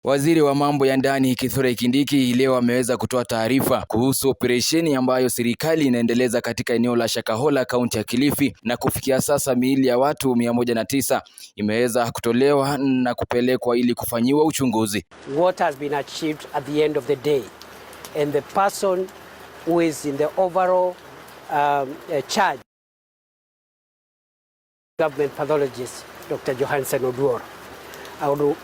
Waziri wa mambo ya ndani Kithure Kindiki leo ameweza kutoa taarifa kuhusu operesheni ambayo serikali inaendeleza katika eneo la Shakahola, kaunti ya Kilifi, na kufikia sasa miili ya watu 109 imeweza kutolewa na kupelekwa ili kufanyiwa uchunguzi. What has been achieved at the end of the day, and the person who is in the overall charge, government pathologist Dr. Johansen Oduor.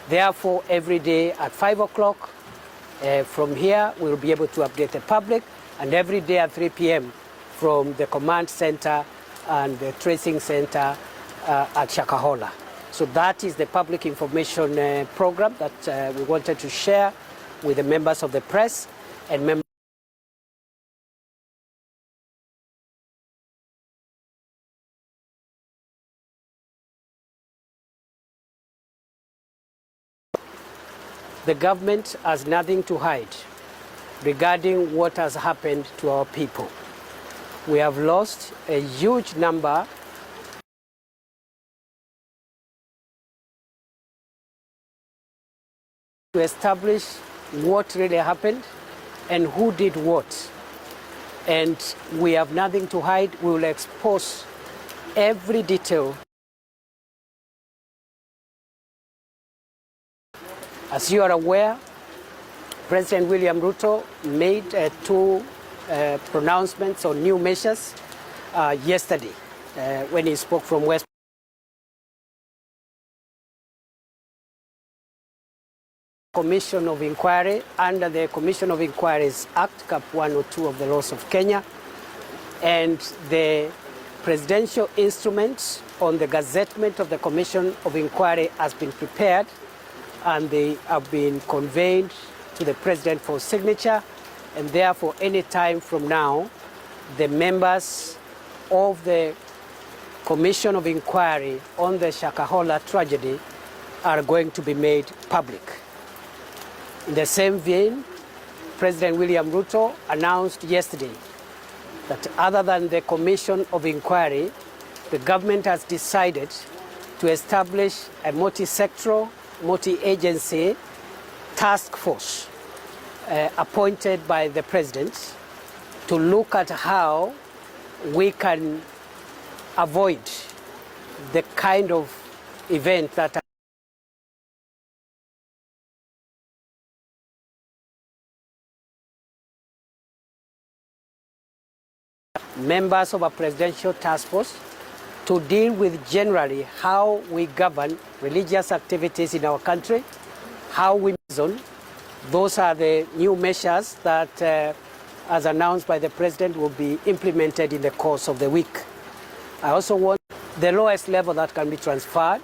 Therefore, every day at 5 o'clock from here, we'll be able to update the public, and every day at 3 p.m. from the command center and the tracing center at Shakahola. So that is the public information program that we wanted to share with the members of the press and members. The government has nothing to hide regarding what has happened to our people. We have lost a huge number to establish what really happened and who did what. And we have nothing to hide. We will expose every detail. As you are aware, President William Ruto made two pronouncements on new measures yesterday when he spoke from West. Commission of Inquiry under the Commission of Inquiries Act, Cap 102 of the laws of Kenya, and the presidential instruments on the gazettement of the Commission of Inquiry has been prepared, and they have been conveyed to the President for signature, and therefore any time from now the members of the Commission of Inquiry on the Shakahola tragedy are going to be made public. In the same vein, President William Ruto announced yesterday that other than the Commission of Inquiry, the government has decided to establish a multi-sectoral, multi-agency task force appointed by the President to look at how we can avoid the kind of event that members of a presidential task force to deal with generally how we govern religious activities in our country, how we reason. Those are the new measures that, as announced by the President, will be implemented in the course of the week. I also want the lowest level that can be transferred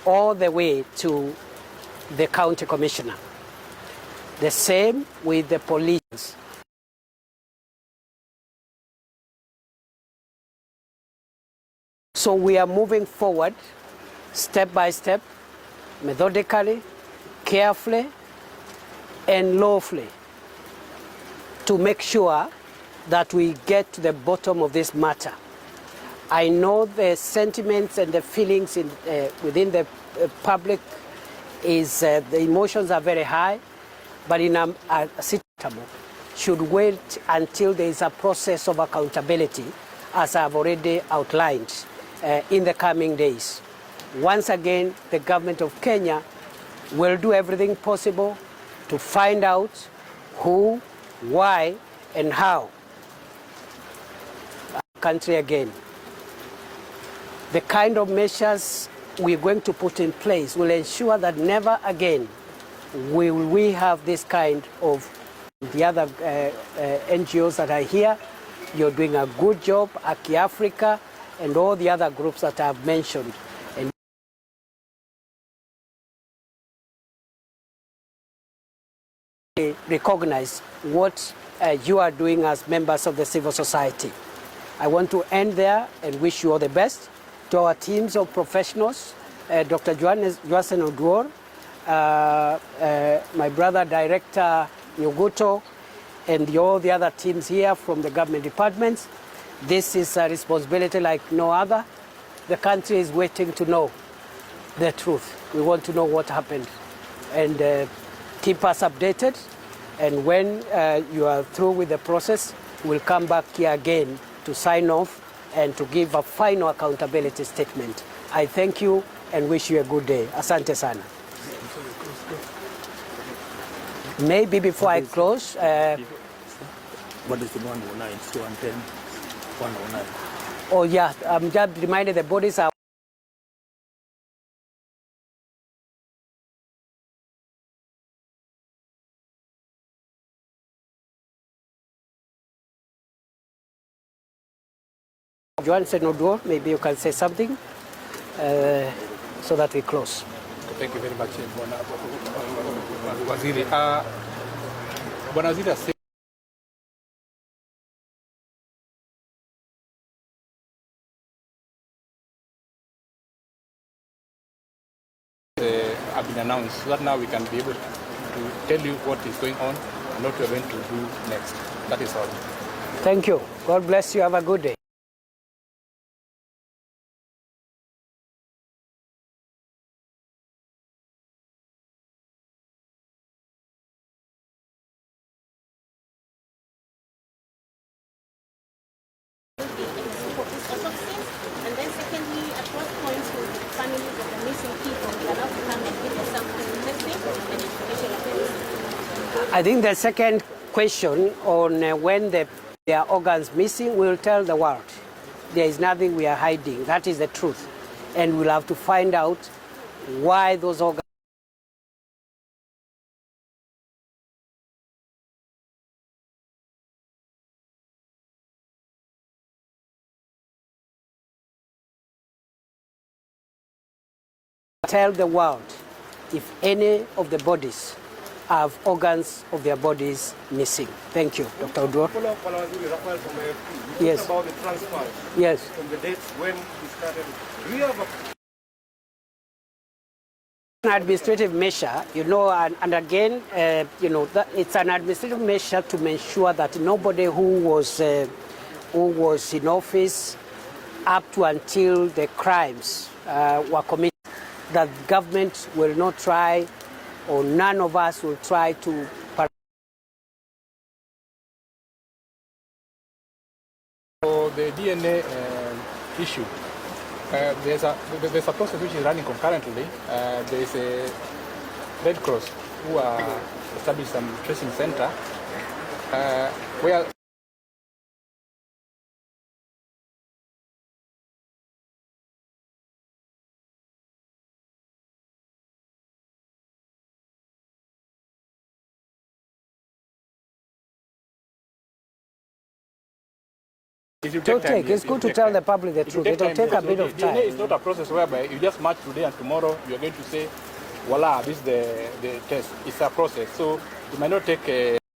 all the way to the county commissioner. The same with the police. So we are moving forward step by step, methodically, carefully, and lawfully to make sure that we get to the bottom of this matter. I know the sentiments and the feelings within the public is the emotions are very high, but in a situation should wait until there is a process of accountability, as I've already outlined in the coming days. Once again, the government of Kenya will do everything possible to find out who, why, and how. Country again. The kind of measures we're going to put in place will ensure that never again will we have this kind of the other NGOs that are here. You're doing a good job, Aki Africa, and all the other groups that I've mentioned. And recognize what you are doing as members of the civil society. I want to end there and wish you all the best. To our teams of professionals, Dr. Johansen Oduor, my brother Director Nyuguto, and all the other teams here from the government departments. This is a responsibility like no other. The country is waiting to know the truth. We want to know what happened. and keep us updated. And when you are through with the process, we'll come back here again to sign off and to give a final accountability statement. I thank you and wish you a good day. Asante sana. Maybe before I close... What is the 109, 210, 109? Oh yeah, I'm just reminded the bodies are... Joan Senodor, maybe you can say something so that we close. Thank you very much, Waziri. Bwana Waziri said have been announced, so that now we can be able to tell you what is going on and what we are going to do next. That is all. Thank you. God bless you. Have a good day. And then secondly, at what point will the families of the missing people be allowed to come and give us some testing and information? I think the second question on when there are organs missing, we'll tell the world. There is nothing we are hiding. That is the truth. And we'll have to find out why those organs. Tell the world if any of the bodies have organs of their bodies missing. Thank you, Dr. Odwor. Yes. About the transfer. Yes. From the dates when we started. Do you have An administrative measure, and again, it's an administrative measure to ensure that nobody who was in office up to until the crimes were committed, that government will not try, or none of us will try to. For the DNA issue, there's a process which is running concurrently. There is a Red Cross who are established some tracing center where It's good to tell the public the truth. It will take a bit of time. DNA is not a process whereby you just match today and tomorrow you are going to say, voila, this is the test. It's a process. So it might not take